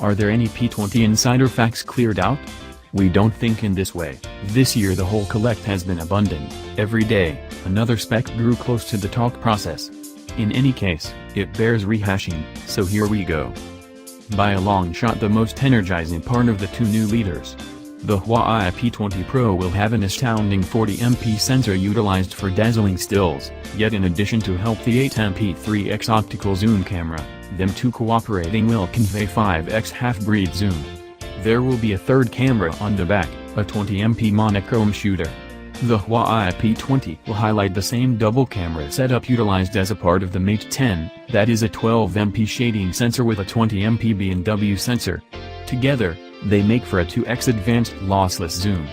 Are there any P20 insider facts cleared out? We don't think in this way. This year the whole collect has been abundant. Every day, another spec grew close to the talk process. In any case, it bears rehashing, so here we go. By a long shot the most energizing part of the two new leaders. The Huawei P20 Pro will have an astounding 40MP sensor utilized for dazzling stills, yet in addition to help the 8MP 3x optical zoom camera, them two cooperating will convey 5x half-breed zoom. There will be a third camera on the back, a 20MP monochrome shooter. The Huawei P20 will highlight the same double camera setup utilized as a part of the Mate 10, that is a 12MP shading sensor with a 20MP B&W sensor. Together, they make for a 2x advanced lossless zoom.